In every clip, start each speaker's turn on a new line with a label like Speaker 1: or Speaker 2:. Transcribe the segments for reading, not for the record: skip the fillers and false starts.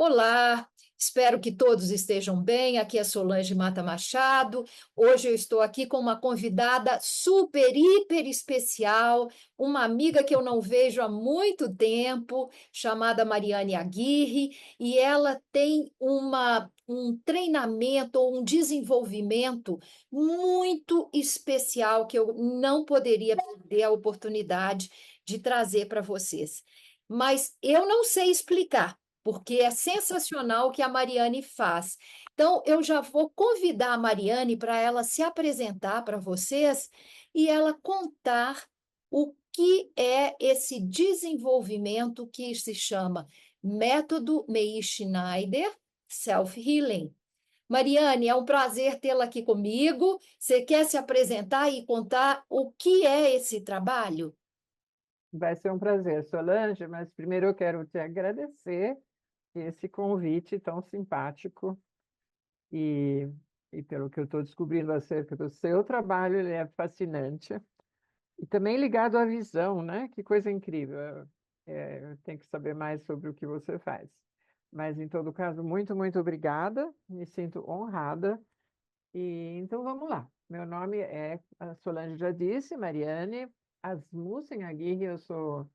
Speaker 1: Olá, espero que todos estejam bem. Aqui é Solange Mata Machado. Hoje eu estou aqui com uma convidada super, hiper especial, uma amiga que eu não vejo há muito tempo, chamada Mariane Aguirre, e ela tem um treinamento ou um desenvolvimento muito especial que eu não poderia perder a oportunidade de trazer para vocês. Mas eu não sei explicar porque é sensacional o que a Mariane faz. Então, eu já vou convidar a Mariane para ela se apresentar para vocês e ela contar o que é esse desenvolvimento que se chama Método Meir-Schneider Self-Healing. Mariane, é um prazer tê-la aqui comigo. Você quer se apresentar e contar o que é esse trabalho?
Speaker 2: Vai ser um prazer, Solange, mas primeiro eu quero te agradecer esse convite tão simpático e, e pelo que eu estou descobrindo acerca do seu trabalho, ele é fascinante. E também ligado à visão, né? Que coisa incrível. Eu tenho que saber mais sobre o que você faz. Mas, em todo caso, muito, muito obrigada. Me sinto honrada. E então vamos lá. Meu nome é, a Solange já disse, Mariane Asmussen Aguirre. Eu sou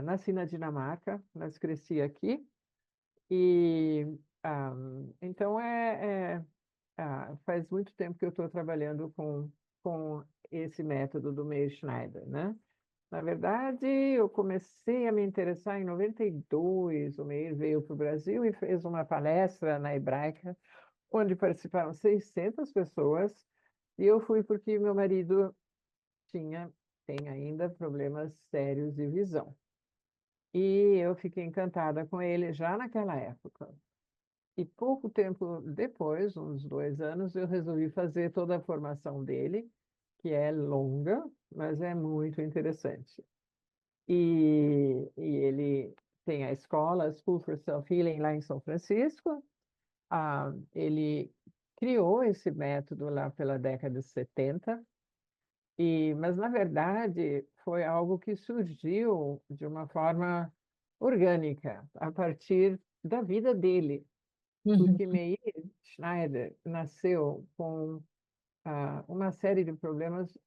Speaker 2: nasci na Dinamarca, mas cresci aqui. E ah, então faz muito tempo que eu estou trabalhando com esse método do Meir Schneider, né? Na verdade, eu comecei a me interessar em 92. O Meir veio para o Brasil e fez uma palestra na Hebraica, onde participaram 600 pessoas, e eu fui porque meu marido tem ainda problemas sérios de visão. E eu fiquei encantada com ele já naquela época. E pouco tempo depois, uns 2 anos, eu resolvi fazer toda a formação dele, que é longa, mas é muito interessante. E ele tem a escola School for Self-Healing lá em São Francisco. Ele criou esse método lá pela década de 70, mas, na verdade, foi algo que surgiu de uma forma orgânica, a partir da vida dele,
Speaker 1: Uhum.
Speaker 2: porque Meir Schneider nasceu com uma série de problemas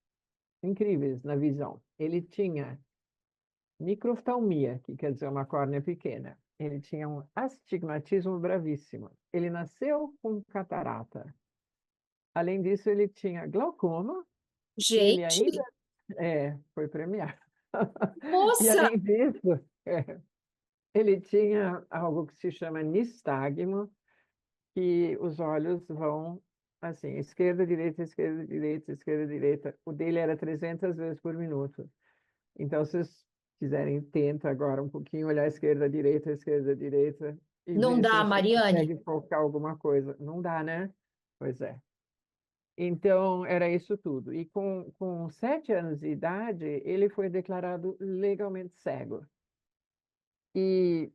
Speaker 2: incríveis na visão. Ele tinha microftalmia, que quer dizer uma córnea pequena. Ele tinha um astigmatismo bravíssimo. Ele nasceu com catarata. Além disso, ele tinha glaucoma e ele ainda
Speaker 1: Gente,
Speaker 2: foi premiado. E
Speaker 1: moça!
Speaker 2: além disso, ele tinha algo que se chama nistagmo, que os olhos vão assim, esquerda, direita, esquerda, direita, esquerda, direita. O dele era 300 vezes por minuto. Então, se vocês quiserem, tenta agora um pouquinho olhar esquerda, direita, e
Speaker 1: Não
Speaker 2: ver se
Speaker 1: dá,
Speaker 2: você
Speaker 1: Mariane.
Speaker 2: consegue focar alguma coisa. Não dá, né? Pois é. Então, era isso tudo. E com 7 anos de idade, ele foi declarado legalmente cego. E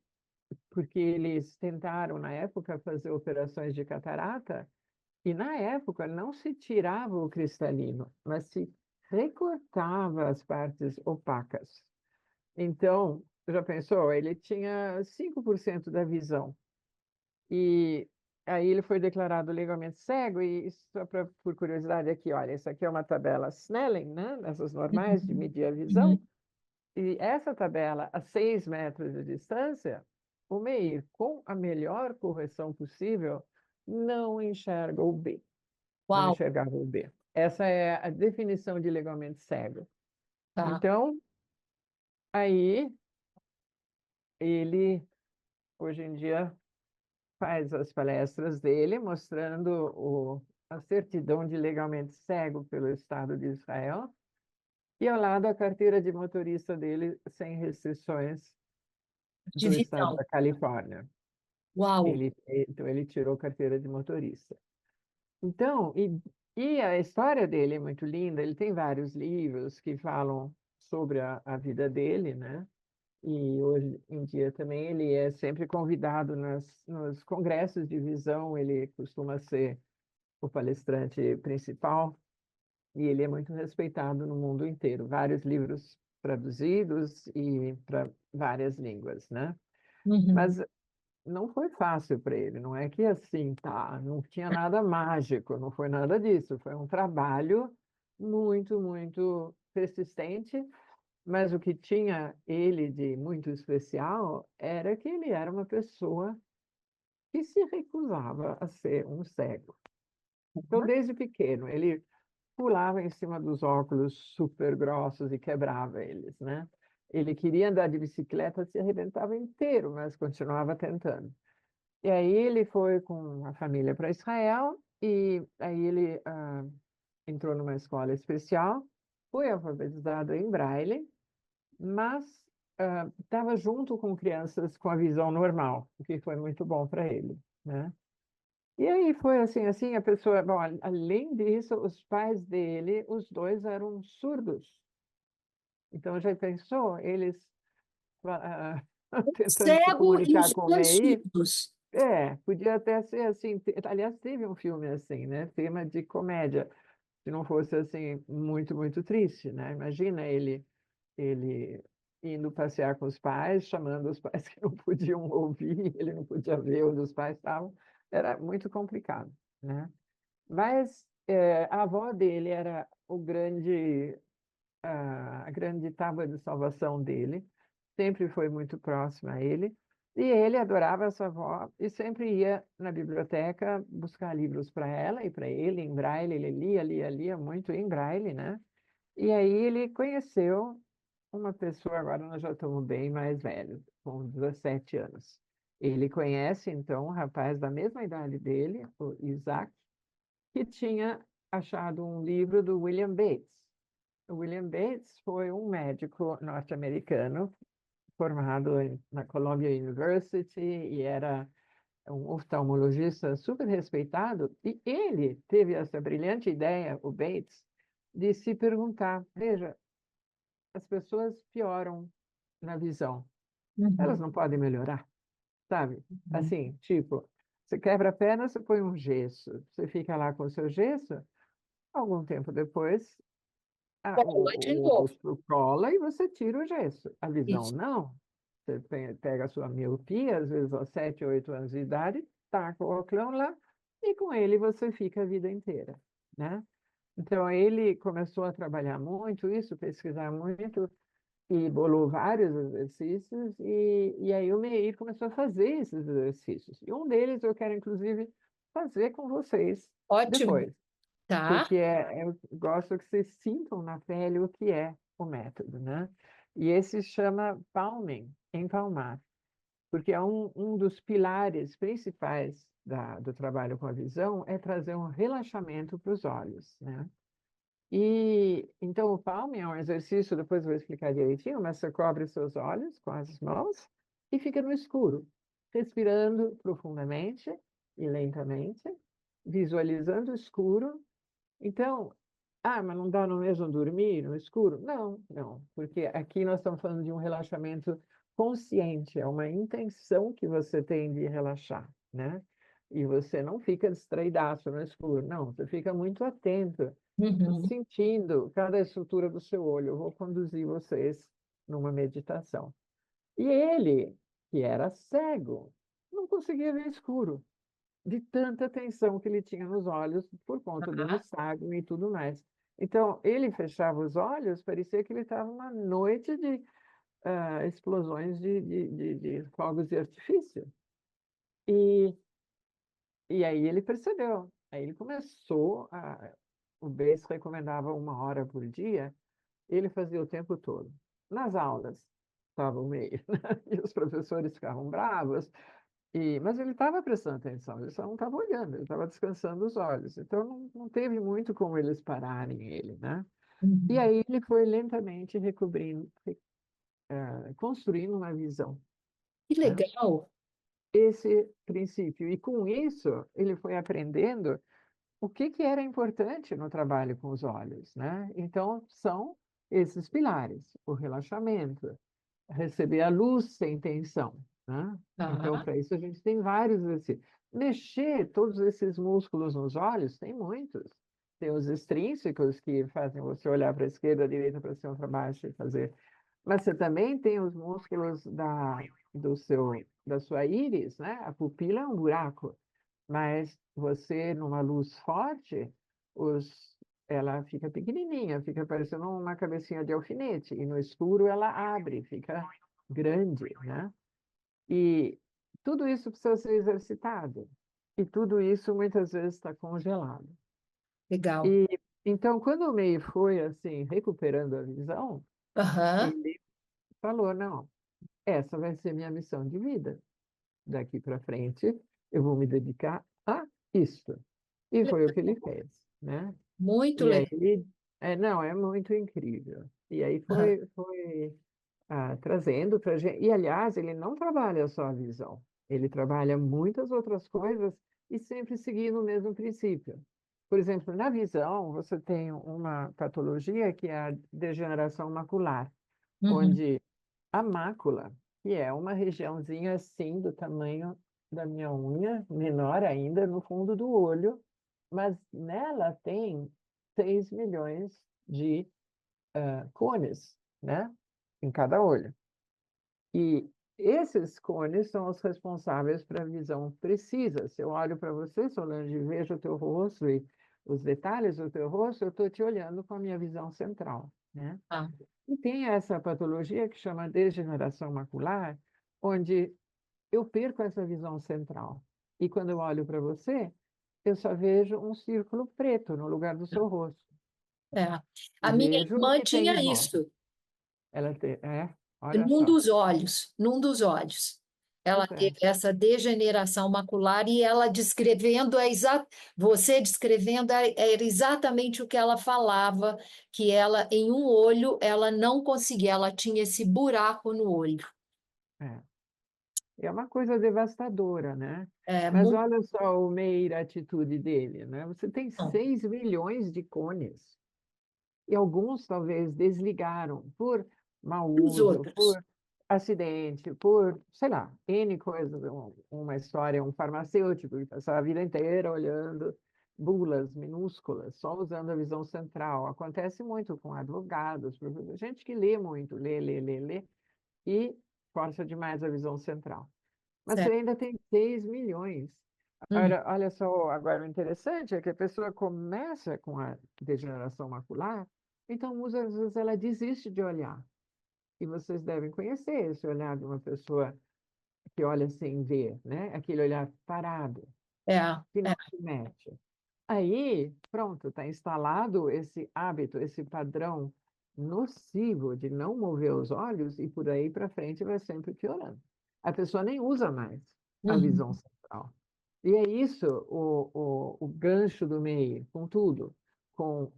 Speaker 2: porque eles tentaram, na época, fazer operações de catarata, e na época não se tirava o cristalino, mas se recortava as partes opacas. Então, já pensou? Ele tinha 5% da visão. E aí ele foi declarado legalmente cego, e só por curiosidade aqui, olha, isso aqui é uma tabela Snelling, né? Essas normais de
Speaker 1: Uhum.
Speaker 2: medir a visão.
Speaker 1: Uhum.
Speaker 2: E essa tabela, a 6 metros de distância, o Meir, com a melhor correção possível, não enxerga o B. Não
Speaker 1: Uau,
Speaker 2: enxergava o B. Essa é a definição de legalmente cego.
Speaker 1: tá.
Speaker 2: Então, aí ele, hoje em dia, faz as palestras dele mostrando a certidão de legalmente cego pelo Estado de Israel e, ao lado, a carteira de motorista dele sem restrições do Estado
Speaker 1: Divisão.
Speaker 2: da Califórnia.
Speaker 1: Uau.
Speaker 2: Então, ele tirou carteira de motorista. Então, e a história dele é muito linda. Ele tem vários livros que falam sobre a vida dele, né? E hoje em dia também ele é sempre convidado nos congressos de visão. Ele costuma ser o palestrante principal e ele é muito respeitado no mundo inteiro. Vários livros traduzidos e para várias línguas, né?
Speaker 1: Uhum.
Speaker 2: Mas não foi fácil para ele, não é que assim, tá, não tinha nada mágico, não foi nada disso, foi um trabalho muito, muito persistente, mas o que tinha ele de muito especial era que ele era uma pessoa que se recusava a ser um cego. Então, desde pequeno, ele pulava em cima dos óculos super grossos e quebrava eles, né? Ele queria andar de bicicleta, se arrebentava inteiro, mas continuava tentando. E aí ele foi com a família para Israel e aí ele entrou numa escola especial, foi alfabetizado em Braille, mas estava junto com crianças com a visão normal, o que foi muito bom para ele, né? E aí foi assim, a pessoa, bom, além disso, os pais dele, os dois eram surdos. Então já pensou, eles tentando se
Speaker 1: Cego e
Speaker 2: comunicar
Speaker 1: os
Speaker 2: com o
Speaker 1: dois
Speaker 2: MEI.
Speaker 1: surdos.
Speaker 2: Podia até ser assim. Aliás, teve um filme assim, né? Tema de comédia, se não fosse assim muito, muito triste, né? Imagina ele indo passear com os pais, chamando os pais que não podiam ouvir, ele não podia ver onde os pais estavam. Era muito complicado, né? Mas a avó dele era a grande tábua de salvação dele, sempre foi muito próxima a ele, e ele adorava a sua avó e sempre ia na biblioteca buscar livros para ela e para ele em braille, ele lia muito em braille, né? E aí ele conheceu uma pessoa, agora nós já estamos bem mais velhos, com 17 anos. Ele conhece, então, um rapaz da mesma idade dele, o Isaac, que tinha achado um livro do William Bates. O William Bates foi um médico norte-americano formado na Columbia University e era um oftalmologista super respeitado. E ele teve essa brilhante ideia, o Bates, de se perguntar: veja, as pessoas pioram na visão, elas
Speaker 1: Uhum,
Speaker 2: não podem melhorar, sabe?
Speaker 1: uhum.
Speaker 2: Assim, tipo, você quebra a perna, você põe um gesso, você fica lá com o seu gesso, algum tempo depois
Speaker 1: Bola de
Speaker 2: o
Speaker 1: novo.
Speaker 2: rosto cola e você tira o gesso. A visão
Speaker 1: Isso.
Speaker 2: não. Você pega a sua miopia, às vezes aos 7, 8 anos de idade, taca o óculos lá e com ele você fica a vida inteira, né? Então ele começou a trabalhar muito isso, pesquisar muito e bolou vários exercícios e aí o Meir começou a fazer esses exercícios. E um deles eu quero inclusive fazer com vocês
Speaker 1: Ótimo.
Speaker 2: depois
Speaker 1: Tá.
Speaker 2: porque eu gosto que vocês sintam na pele o que é o método, né? E esse chama palming, empalmar, porque é um dos pilares principais do trabalho com a visão é trazer um relaxamento para os olhos, né? E então o palming é um exercício, depois eu vou explicar direitinho, mas você cobre os seus olhos com as mãos e fica no escuro, respirando profundamente e lentamente, visualizando o escuro então, mas não dá no mesmo dormir no escuro? Não, não, porque aqui nós estamos falando de um relaxamento consciente, é uma intenção que você tem de relaxar, né? E você não fica distraidaço no escuro, não, você fica muito atento,
Speaker 1: Uhum.
Speaker 2: sentindo cada estrutura do seu olho. Eu vou conduzir vocês numa meditação. E ele, que era cego, não conseguia ver escuro de tanta tensão que ele tinha nos olhos por conta do
Speaker 1: Tá.
Speaker 2: nistagmo e tudo mais. Então, ele fechava os olhos, parecia que ele estava numa noite de explosões de fogos de artifício. E, e aí ele percebeu. Aí ele começou o BES recomendava 1 hora por dia, ele fazia o tempo todo. Nas aulas, estava o meio, né? E os professores ficavam bravos, mas ele estava prestando atenção, ele só não estava olhando, ele estava descansando os olhos. Então não teve muito como eles pararem ele, né? E
Speaker 1: Uhum.
Speaker 2: aí ele foi lentamente recobrindo, construindo uma visão,
Speaker 1: Que
Speaker 2: né?
Speaker 1: legal.
Speaker 2: Esse princípio. E com isso ele foi aprendendo o que era importante no trabalho com os olhos, né? Então são esses pilares: o relaxamento, receber a luz sem tensão, né? Então,
Speaker 1: Tá.
Speaker 2: para isso, a gente tem vários exercícios. Mexer todos esses músculos nos olhos, tem muitos. Tem os extrínsecos, que fazem você olhar para a esquerda, à direita, para cima, para baixo e fazer. Mas você também tem os músculos do seu da sua íris, né? A pupila é um buraco, mas você, numa luz forte, ela fica pequenininha, fica parecendo uma cabecinha de alfinete, e no escuro ela abre, fica grande, né? E tudo isso precisa ser exercitado, e tudo isso muitas vezes está congelado.
Speaker 1: Legal.
Speaker 2: E então, quando o MEI foi assim, recuperando a visão,
Speaker 1: Aham.
Speaker 2: ele falou: não, essa vai ser minha missão de vida. Daqui para frente, eu vou me dedicar a isso. E foi o que ele fez, né?
Speaker 1: Muito
Speaker 2: E aí,
Speaker 1: legal.
Speaker 2: não, é muito incrível. E aí
Speaker 1: Aham.
Speaker 2: foi trazendo para gente. E, aliás, ele não trabalha só a visão, ele trabalha muitas outras coisas e sempre seguindo o mesmo princípio. Por exemplo, na visão, você tem uma patologia que é a degeneração macular,
Speaker 1: Uhum.
Speaker 2: onde a mácula, que é uma regiãozinha assim do tamanho da minha unha, menor ainda, no fundo do olho, mas nela tem 6 milhões de cones, né? Em cada olho. E esses cones são os responsáveis para a visão precisa. Se eu olho para você, Solange, e vejo o teu rosto e os detalhes do teu rosto, eu estou te olhando com a minha visão central, né?
Speaker 1: Ah,
Speaker 2: E tem essa patologia que chama degeneração macular, onde eu perco essa visão central. E quando eu olho para você, eu só vejo um círculo preto no lugar do seu rosto.
Speaker 1: é.
Speaker 2: E
Speaker 1: A minha
Speaker 2: vejo o
Speaker 1: irmã
Speaker 2: que tem
Speaker 1: tinha
Speaker 2: em volta.
Speaker 1: isso
Speaker 2: Olha só.
Speaker 1: num dos olhos. Ela
Speaker 2: Pois
Speaker 1: teve
Speaker 2: é,
Speaker 1: essa degeneração macular e ela descrevendo, você descrevendo era exatamente o que ela falava, que ela, em um olho, ela não conseguia, ela tinha esse buraco no olho.
Speaker 2: é. É uma coisa devastadora, né?
Speaker 1: É
Speaker 2: Mas
Speaker 1: muito.
Speaker 2: olha só o meio a atitude dele, né? Você tem 6 milhões de cones. E alguns talvez desligaram por mau
Speaker 1: E os
Speaker 2: uso,
Speaker 1: outros?
Speaker 2: por acidente, por, sei lá, N coisas. Uma história, um farmacêutico que passava a vida inteira olhando bulas minúsculas, só usando a visão central. Acontece muito com advogados, gente que lê muito, lê, e força demais a visão central. Mas você
Speaker 1: Certo.
Speaker 2: ainda tem 6 milhões.
Speaker 1: Uhum.
Speaker 2: Olha só, agora o interessante é que a pessoa começa com a degeneração macular, então às vezes ela desiste de olhar. E vocês devem conhecer esse olhar de uma pessoa que olha sem ver, né? Aquele olhar parado,
Speaker 1: É,
Speaker 2: que não
Speaker 1: é.
Speaker 2: se mexe. Aí, pronto, está instalado esse hábito, esse padrão nocivo de não mover os olhos e por aí para frente vai sempre piorando. A pessoa nem usa mais a visão
Speaker 1: Uhum.
Speaker 2: central. E é isso o gancho do MEI, com tudo. Com,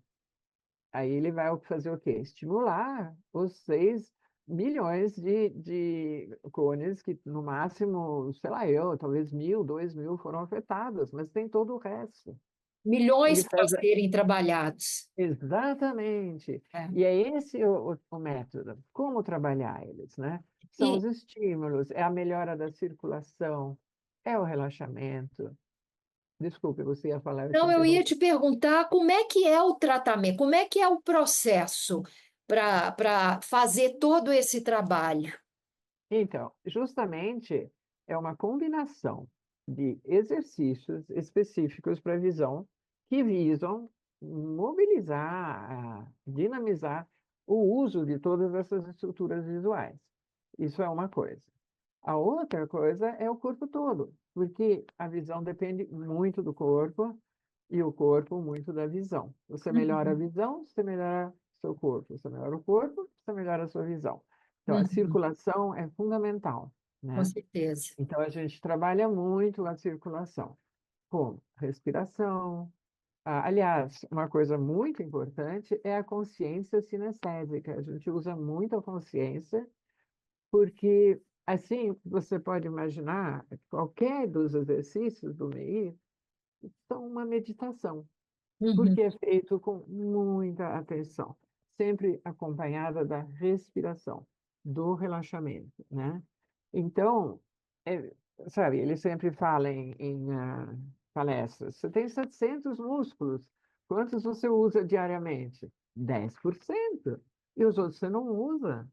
Speaker 2: aí ele vai fazer o quê? Estimular os 6 milhões de cones que, no máximo, sei lá eu, talvez 1.000, 2.000 foram afetados, mas tem todo o resto.
Speaker 1: Milhões
Speaker 2: Ele
Speaker 1: para
Speaker 2: faz
Speaker 1: serem trabalhados.
Speaker 2: exatamente.
Speaker 1: É.
Speaker 2: E é esse o método. Como trabalhar eles, né? São
Speaker 1: E,
Speaker 2: os estímulos, é a melhora da circulação, é o relaxamento. Desculpe, você ia falar, eu te
Speaker 1: Não, eu ia
Speaker 2: interrompi.
Speaker 1: te perguntar como é que é o tratamento, como é que é o processo para fazer todo esse trabalho.
Speaker 2: Então, justamente é uma combinação de exercícios específicos para a visão que visam mobilizar, dinamizar o uso de todas essas estruturas visuais. Isso é uma coisa. A outra coisa é o corpo todo, porque a visão depende muito do corpo e o corpo muito da visão. Você melhora a
Speaker 1: Uhum,
Speaker 2: visão, você melhora seu corpo. Você melhora o corpo, você melhora a sua visão. Então, a
Speaker 1: uhum,
Speaker 2: circulação é fundamental,
Speaker 1: com
Speaker 2: né?
Speaker 1: certeza.
Speaker 2: Então, a gente trabalha muito a circulação, com respiração. Aliás, uma coisa muito importante é a consciência cinestésica. A gente usa muito a consciência porque, assim, você pode imaginar, qualquer dos exercícios do MEI são uma meditação,
Speaker 1: Uhum,
Speaker 2: porque é feito com muita atenção, sempre acompanhada da respiração, do relaxamento, né? Então, é, sabe, ele sempre fala em palestras, você tem 700 músculos, quantos você usa diariamente? 10%. E os outros você não usa.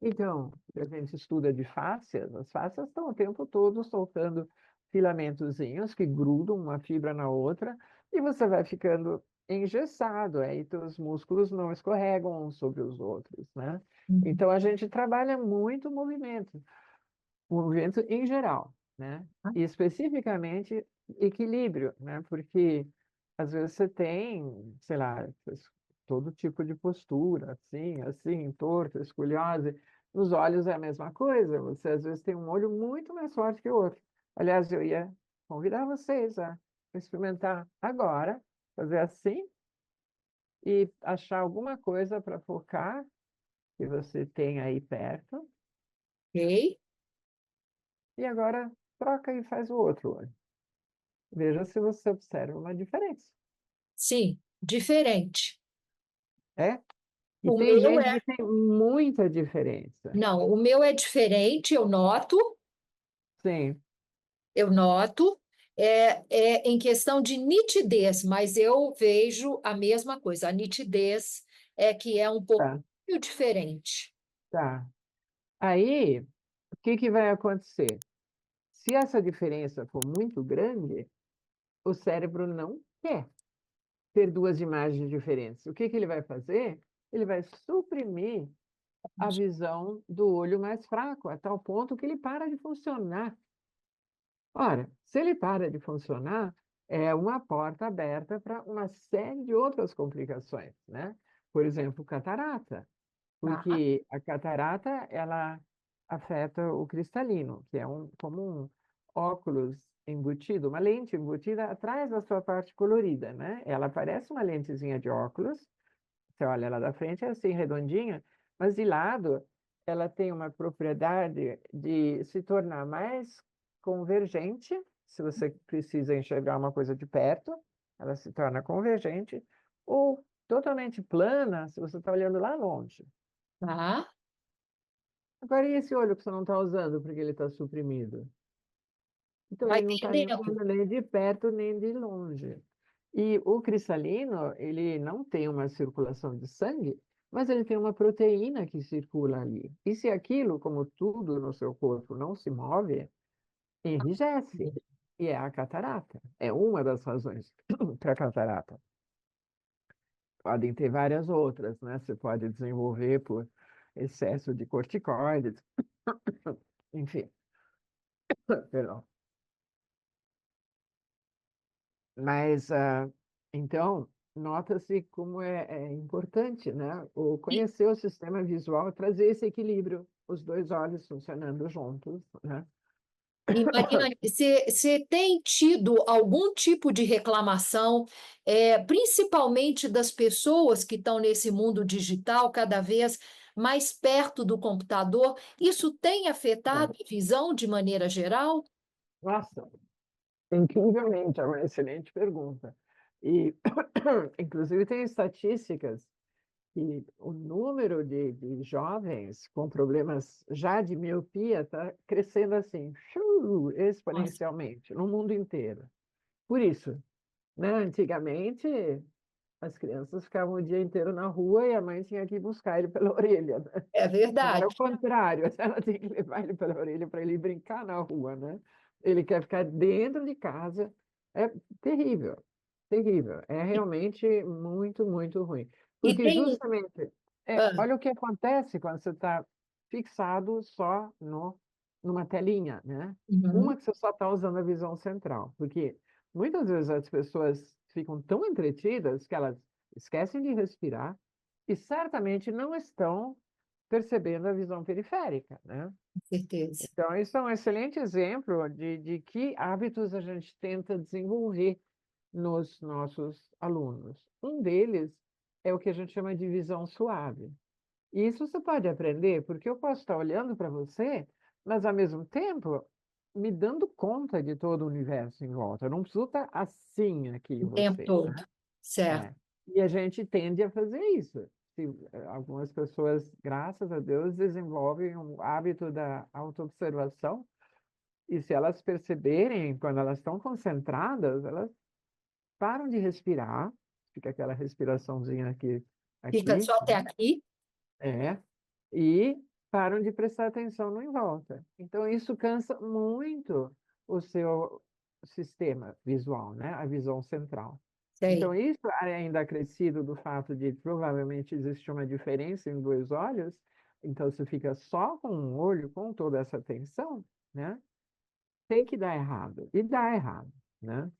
Speaker 2: Então, a gente estuda de fáscias, as fáscias estão o tempo todo soltando filamentozinhos que grudam uma fibra na outra e você vai ficando engessado, aí teus músculos não escorregam uns sobre os outros, né?
Speaker 1: Uhum.
Speaker 2: Então, a gente trabalha muito o movimento em geral, né? E especificamente equilíbrio, né? Porque às vezes você tem, sei lá, todo tipo de postura, assim, torto, escoliose. Nos olhos é a mesma coisa. Você às vezes tem um olho muito mais forte que o outro. Aliás, eu ia convidar vocês a experimentar agora, fazer assim e achar alguma coisa para focar que você tem aí perto.
Speaker 1: Ok?
Speaker 2: E agora troca e faz o outro olho. Veja se você observa uma diferença.
Speaker 1: Sim, diferente.
Speaker 2: É? E
Speaker 1: O
Speaker 2: tem
Speaker 1: meu
Speaker 2: gente
Speaker 1: é,
Speaker 2: que tem muita diferença.
Speaker 1: não, o meu é diferente,
Speaker 2: Sim,
Speaker 1: eu noto, é em questão de nitidez, mas eu vejo a mesma coisa. A nitidez é que é um pouquinho
Speaker 2: tá,
Speaker 1: diferente.
Speaker 2: tá. Aí, o que que vai acontecer? Se essa diferença for muito grande, o cérebro não quer ter duas imagens diferentes. O que que ele vai fazer? Ele vai suprimir a visão do olho mais fraco, a tal ponto que ele para de funcionar. Ora, se ele para de funcionar, é uma porta aberta para uma série de outras complicações, né? Por exemplo, catarata,
Speaker 1: Tá?
Speaker 2: porque a catarata ela afeta o cristalino, que é como um óculos embutido, uma lente embutida atrás da sua parte colorida, né? Ela parece uma lentezinha de óculos, você olha ela da frente, é assim, redondinha, mas de lado ela tem uma propriedade de se tornar mais convergente, se você precisa enxergar uma coisa de perto, ela se torna convergente, ou totalmente plana, se você está olhando lá longe.
Speaker 1: Tá?
Speaker 2: Agora, e esse olho que você não está usando porque ele está suprimido? Então,
Speaker 1: Vai
Speaker 2: ele não está nem
Speaker 1: perdendo.
Speaker 2: vendo nem de perto nem de longe. E o cristalino, ele não tem uma circulação de sangue, mas ele tem uma proteína que circula ali. E se aquilo, como tudo no seu corpo, não se move, enrijece. E é a catarata. É uma das razões para a catarata. Podem ter várias outras, né? Você pode desenvolver por excesso de corticoides, enfim, perdão. Mas, então, nota-se como é importante, né? O
Speaker 1: E,
Speaker 2: conhecer o sistema visual, trazer esse equilíbrio, os dois olhos funcionando juntos, né?
Speaker 1: e Mariane, você tem tido algum tipo de reclamação, principalmente das pessoas que estão nesse mundo digital, cada vez mais perto do computador? Isso tem
Speaker 2: É.
Speaker 1: afetado a visão de maneira geral?
Speaker 2: Nossa, incrivelmente, é uma excelente pergunta. E, inclusive, tem estatísticas que o número de jovens com problemas já de miopia está crescendo assim,
Speaker 1: Nossa,
Speaker 2: exponencialmente, no mundo inteiro. Por isso, né, antigamente, as crianças ficavam o dia inteiro na rua e a mãe tinha que buscar ele pela orelha, né?
Speaker 1: é
Speaker 2: Agora é
Speaker 1: verdade.
Speaker 2: o contrário, ela tem que levar ele pela orelha para ele brincar na rua, né? Ele quer ficar dentro de casa. É terrível, terrível. É realmente muito, muito ruim.
Speaker 1: E
Speaker 2: Porque
Speaker 1: tem.
Speaker 2: justamente,
Speaker 1: Ah,
Speaker 2: olha o que acontece quando você está fixado só numa telinha, né?
Speaker 1: uhum,
Speaker 2: Uma que você só está usando a visão central. Porque muitas vezes as pessoas ficam tão entretidas que elas esquecem de respirar e certamente não estão percebendo a visão periférica, né?
Speaker 1: com certeza.
Speaker 2: Então, isso é um excelente exemplo de que hábitos a gente tenta desenvolver nos nossos alunos. Um deles é o que a gente chama de visão suave. E isso você pode aprender, porque eu posso estar olhando para você, mas ao mesmo tempo me dando conta de todo o universo em volta. Eu não preciso estar assim aqui em
Speaker 1: O tempo
Speaker 2: você,
Speaker 1: todo,
Speaker 2: né?
Speaker 1: certo?
Speaker 2: É. E a gente tende a fazer isso. Algumas pessoas, graças a Deus, desenvolvem um hábito da autoobservação, e se elas perceberem, quando elas estão concentradas, elas param de respirar, fica aquela respiraçãozinha aqui,
Speaker 1: Fica
Speaker 2: aqui,
Speaker 1: só até
Speaker 2: né?
Speaker 1: aqui.
Speaker 2: É, e param de prestar atenção no em volta. Então, isso cansa muito o seu sistema visual, né? A visão central. Então,
Speaker 1: Sei.
Speaker 2: isso ainda acrescido do fato de provavelmente existe uma diferença em dois olhos, então você fica só com um olho, com toda essa atenção, né? Tem que dar errado, e dá errado, né?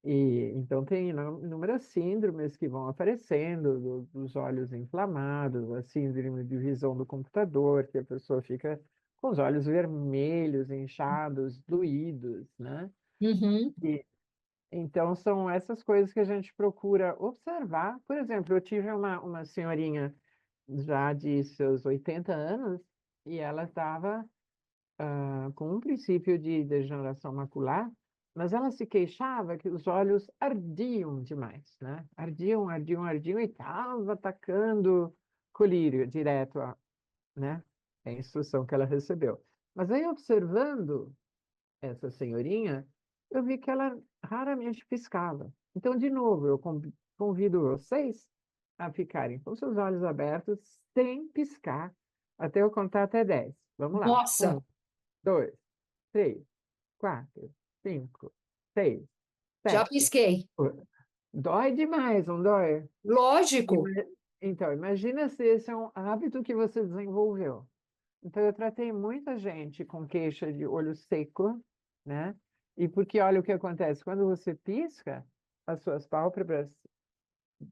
Speaker 2: E então tem inúmeras síndromes que vão aparecendo, dos olhos inflamados, a síndrome de visão do computador, que a pessoa fica com os olhos vermelhos, inchados, doídos, né?
Speaker 1: Uhum.
Speaker 2: E, então são essas coisas que a gente procura observar. Por exemplo, eu tive uma senhorinha já de seus 80 anos e ela estava com um princípio de degeneração macular, mas ela se queixava que os olhos ardiam demais, né? Ardiam, ardiam, ardiam e estava atacando colírio direto, né? É a instrução que ela recebeu. Mas aí, observando essa senhorinha, eu vi que ela raramente piscava. Então, de novo, eu convido vocês a ficarem com seus olhos abertos, sem piscar, até eu contar até 10. Vamos lá.
Speaker 1: Nossa,
Speaker 2: 1, 2, 3, 4, 5, 6,
Speaker 1: já
Speaker 2: 7.
Speaker 1: pisquei.
Speaker 2: Dói demais, não dói?
Speaker 1: Lógico.
Speaker 2: Ima- Então, imagina se esse é um hábito que você desenvolveu. Então, eu tratei muita gente com queixa de olho seco, né? E porque olha o que acontece, quando você pisca, as suas pálpebras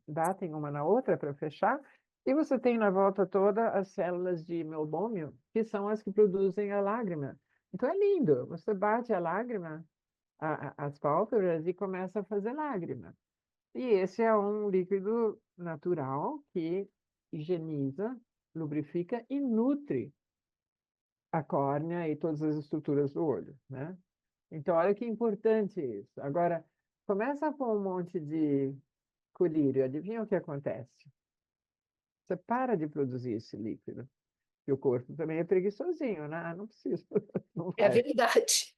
Speaker 2: batem uma na outra para fechar, e você tem na volta toda as células de meibômio, que são as que produzem a lágrima. Então é lindo, você bate a lágrima, as pálpebras, e começa a fazer lágrima. E esse é um líquido natural que higieniza, lubrifica e nutre a córnea e todas as estruturas do olho, né? Então, olha que importante isso. Agora, começa a pôr um monte de colírio, adivinha o que acontece? Você para de produzir esse líquido. E o corpo também é preguiçosinho, né? Não precisa, não
Speaker 1: É
Speaker 2: vai.
Speaker 1: verdade.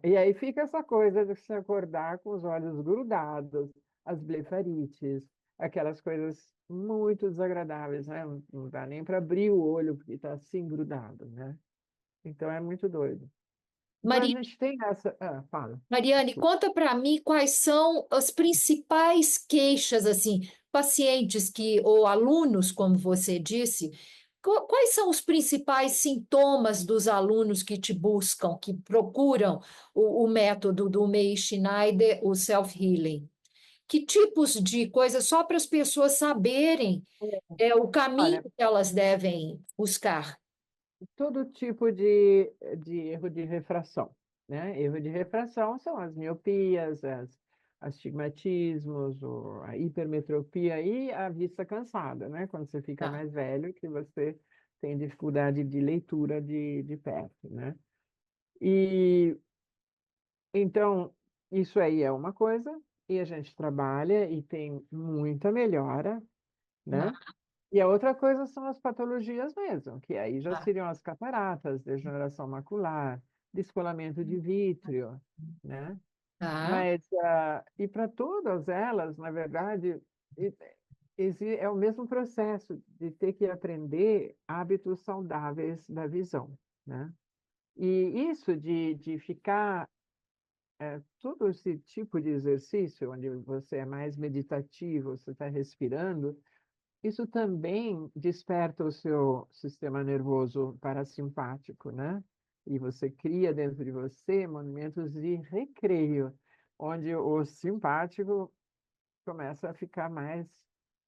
Speaker 2: E aí fica essa coisa de se acordar com os olhos grudados, as blefarites, aquelas coisas muito desagradáveis, né? Não dá nem para abrir o olho porque está assim grudado, né? Então é muito doido. Então a gente tem essa. Ah, fala.
Speaker 1: Mariane,
Speaker 2: Desculpa.
Speaker 1: conta para mim quais são as principais queixas, assim, pacientes que, ou alunos, como você disse, quais são os principais sintomas dos alunos que te buscam, que procuram o método do Meir Schneider, o self-healing? Que tipos de coisas, só para as pessoas saberem o caminho
Speaker 2: Olha,
Speaker 1: que elas devem buscar?
Speaker 2: todo tipo de erro de refração, né? Erro de refração são as miopias, astigmatismos, a hipermetropia e a vista cansada, né? Quando você fica
Speaker 1: Tá.
Speaker 2: mais velho, que você tem dificuldade de leitura de perto, né? E então, isso aí é uma coisa, e a gente trabalha e tem muita melhora, né?
Speaker 1: Ah,
Speaker 2: E a outra coisa são as patologias mesmo, que aí já
Speaker 1: tá.
Speaker 2: seriam as cataratas, degeneração macular, descolamento de vítreo, né?
Speaker 1: Tá.
Speaker 2: Mas, e para todas elas, na verdade, e- é o mesmo processo de ter que aprender hábitos saudáveis da visão, né? E isso de ficar, todo esse tipo de exercício, onde você é mais meditativo, você está respirando, isso também desperta o seu sistema nervoso parasimpático, né? E você cria dentro de você movimentos de recreio, onde o simpático começa a ficar mais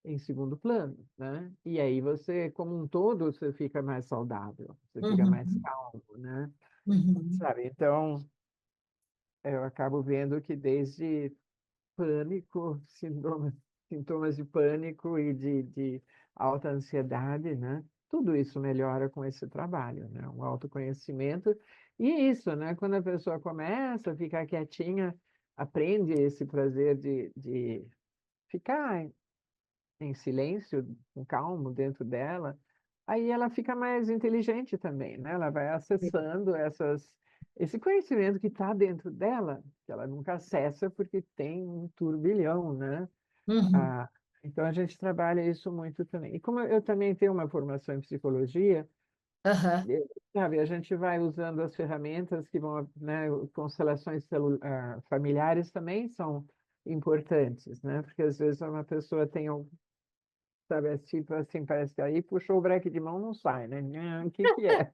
Speaker 2: em segundo plano, né? E aí você, como um todo, você fica mais saudável, você fica mais
Speaker 1: Uhum.
Speaker 2: calmo, né?
Speaker 1: Uhum.
Speaker 2: Sabe? Então, eu acabo vendo que desde pânico, sintomas de pânico e de alta ansiedade, né? Tudo isso melhora com esse trabalho, né? O autoconhecimento. E isso, né? Quando a pessoa começa a ficar quietinha, aprende esse prazer de ficar em silêncio, com calmo dentro dela, aí ela fica mais inteligente também, né? Ela vai acessando esse conhecimento que está dentro dela, que ela nunca acessa porque tem um turbilhão, né?
Speaker 1: Uhum.
Speaker 2: Ah, então a gente trabalha isso muito também. E como eu também tenho uma formação em psicologia,
Speaker 1: Aham.
Speaker 2: Sabe, a gente vai usando as ferramentas que vão, né, constelações familiares também são importantes, né? Porque às vezes uma pessoa tem um, sabe, tipo assim, parece que aí puxou o breque de mão, não sai, né? O que que é?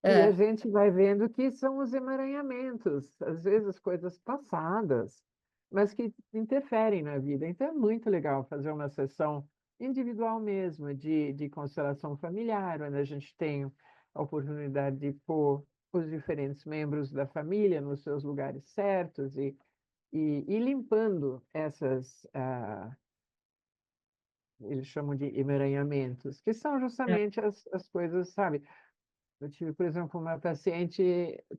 Speaker 2: E a
Speaker 1: É.
Speaker 2: gente vai vendo que são os emaranhamentos, às vezes coisas passadas, mas que interferem na vida. Então é muito legal fazer uma sessão individual mesmo, de constelação familiar, onde a gente tem a oportunidade de pôr os diferentes membros da família nos seus lugares certos e limpando essas, eles chamam de emaranhamentos, que são
Speaker 1: É.
Speaker 2: justamente as coisas, sabe? Eu tive, por exemplo, uma paciente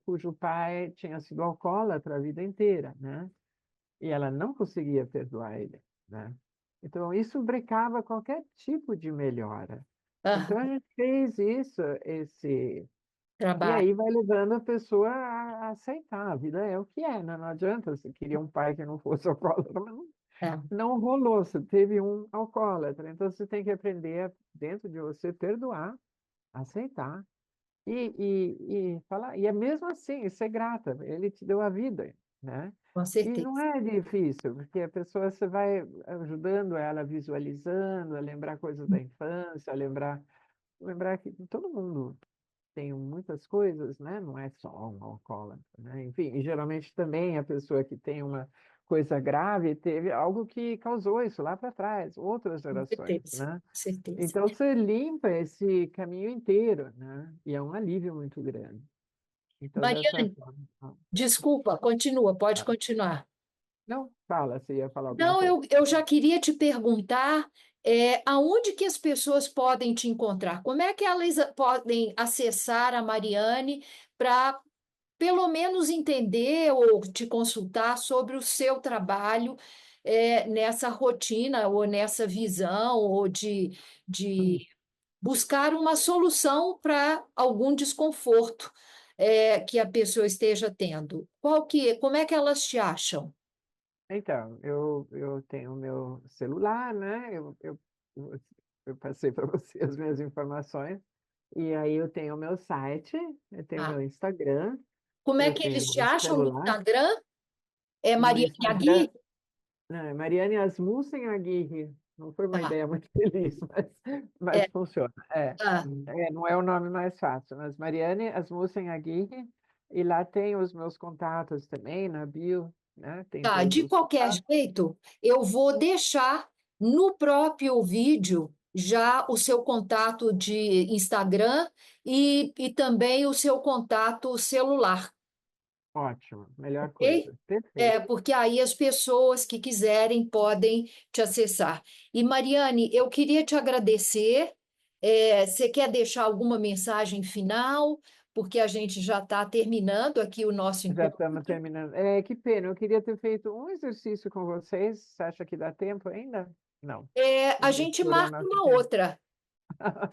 Speaker 2: cujo pai tinha sido alcoólatra a vida inteira, né? E ela não conseguia perdoar ele, né? Então, isso brecava qualquer tipo de melhora. Então, a
Speaker 1: Aham.
Speaker 2: gente fez isso, e
Speaker 1: Trabalho.
Speaker 2: aí vai levando a pessoa a aceitar. A vida é o que é, né? Não adianta, você queria um pai que não fosse alcoólatra, mas
Speaker 1: É.
Speaker 2: não rolou, você teve um alcoólatra. Então, você tem que aprender, dentro de você, perdoar, aceitar e falar, e é mesmo assim, ser grata, ele te deu a vida, né?
Speaker 1: Com
Speaker 2: E não
Speaker 1: certeza.
Speaker 2: é difícil, porque a pessoa, você vai ajudando ela, visualizando, a lembrar coisas da infância, lembrar que todo mundo tem muitas coisas, né? Não é só um alcoólatra, né? Enfim, e geralmente também a pessoa que tem uma coisa grave teve algo que causou isso lá para trás, outras
Speaker 1: Com
Speaker 2: gerações,
Speaker 1: certeza.
Speaker 2: né?
Speaker 1: Com certeza.
Speaker 2: Então você limpa esse caminho inteiro, né? E é um alívio muito grande. Então, dessa
Speaker 1: Mariane,
Speaker 2: forma.
Speaker 1: desculpa, continua, pode
Speaker 2: Ah,
Speaker 1: continuar.
Speaker 2: não, fala, você ia falar alguma
Speaker 1: Não,
Speaker 2: coisa.
Speaker 1: eu já queria te perguntar, aonde que as pessoas podem te encontrar? Como é que elas podem acessar a Mariane para, pelo menos, entender ou te consultar sobre o seu trabalho, nessa rotina ou nessa visão ou de buscar uma solução para algum desconforto, que a pessoa esteja tendo? Como é que elas te acham?
Speaker 2: Então, eu tenho o meu celular, né? Eu passei para você as minhas informações. E aí eu tenho o meu site, eu tenho o
Speaker 1: Ah,
Speaker 2: meu Instagram,
Speaker 1: como é
Speaker 2: eu
Speaker 1: que
Speaker 2: tenho
Speaker 1: eles te
Speaker 2: o
Speaker 1: acham no
Speaker 2: celular.
Speaker 1: Instagram? É
Speaker 2: No
Speaker 1: Mariane
Speaker 2: Instagram,
Speaker 1: Agui?
Speaker 2: né, Mariane Asmussen Aguirre. Não foi uma
Speaker 1: Tá.
Speaker 2: ideia muito feliz, mas
Speaker 1: É,
Speaker 2: funciona.
Speaker 1: ah,
Speaker 2: Não é o nome mais fácil, mas Mariane Asmussen Aguirre, e lá tem os meus contatos também, na bio, né? Tem
Speaker 1: tá.
Speaker 2: todos
Speaker 1: De
Speaker 2: os
Speaker 1: qualquer
Speaker 2: contatos.
Speaker 1: jeito, eu vou deixar no próprio vídeo já o seu contato de Instagram e também o seu contato celular,
Speaker 2: Ótimo, melhor
Speaker 1: ok?
Speaker 2: coisa. Perfeito.
Speaker 1: Porque aí as pessoas que quiserem podem te acessar. E Mariane, eu queria te agradecer. Você quer deixar alguma mensagem final? Porque a gente já está terminando aqui o nosso
Speaker 2: Já
Speaker 1: encontro.
Speaker 2: estamos terminando. Que pena, eu queria ter feito um exercício com vocês. Você acha que dá tempo ainda? Não.
Speaker 1: A
Speaker 2: Vamos
Speaker 1: gente
Speaker 2: estourar
Speaker 1: marca
Speaker 2: nosso
Speaker 1: uma
Speaker 2: tempo.
Speaker 1: outra,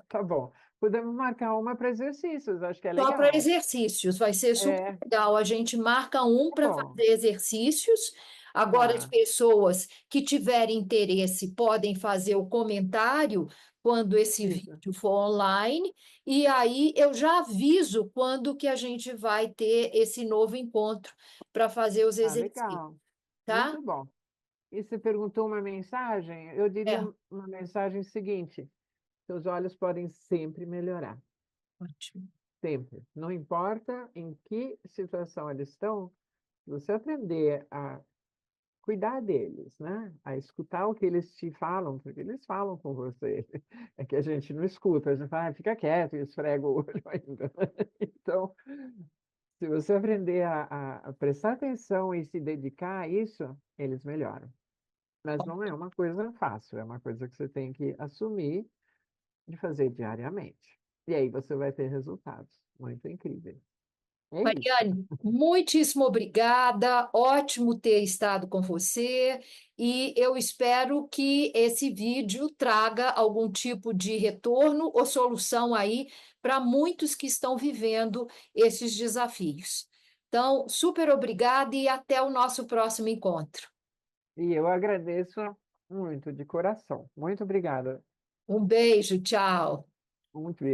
Speaker 2: Tá bom. Podemos marcar uma para exercícios, acho que é
Speaker 1: só para
Speaker 2: legal.
Speaker 1: exercícios. Vai ser super
Speaker 2: É,
Speaker 1: legal. A gente marca um
Speaker 2: tá
Speaker 1: para
Speaker 2: bom.
Speaker 1: fazer exercícios. Agora, as
Speaker 2: Tá,
Speaker 1: pessoas que tiverem interesse podem fazer o comentário quando esse
Speaker 2: isso.
Speaker 1: vídeo for online. E aí eu já aviso quando que a gente vai ter esse novo encontro para fazer os
Speaker 2: Tá,
Speaker 1: exercícios,
Speaker 2: legal.
Speaker 1: tá?
Speaker 2: Muito bom. E você perguntou uma mensagem? Eu diria
Speaker 1: É.
Speaker 2: uma mensagem seguinte: seus olhos podem sempre melhorar.
Speaker 1: Ótimo.
Speaker 2: Sempre. Não importa em que situação eles estão, se você aprender a cuidar deles, né? A escutar o que eles te falam, porque eles falam com você. É que a gente não escuta, a gente fala, fica quieto e esfrega o olho ainda. Então, se você aprender a prestar atenção e se dedicar a isso, eles melhoram. Mas não é uma coisa fácil, é uma coisa que você tem que assumir de fazer diariamente. E aí você vai ter resultados muito incríveis. É isso.
Speaker 1: Mariane, muitíssimo obrigada. Ótimo ter estado com você. E eu espero que esse vídeo traga algum tipo de retorno ou solução aí para muitos que estão vivendo esses desafios. Então, super obrigada e até o nosso próximo encontro.
Speaker 2: E eu agradeço muito de coração. Muito obrigada.
Speaker 1: Um beijo, tchau.
Speaker 2: Muito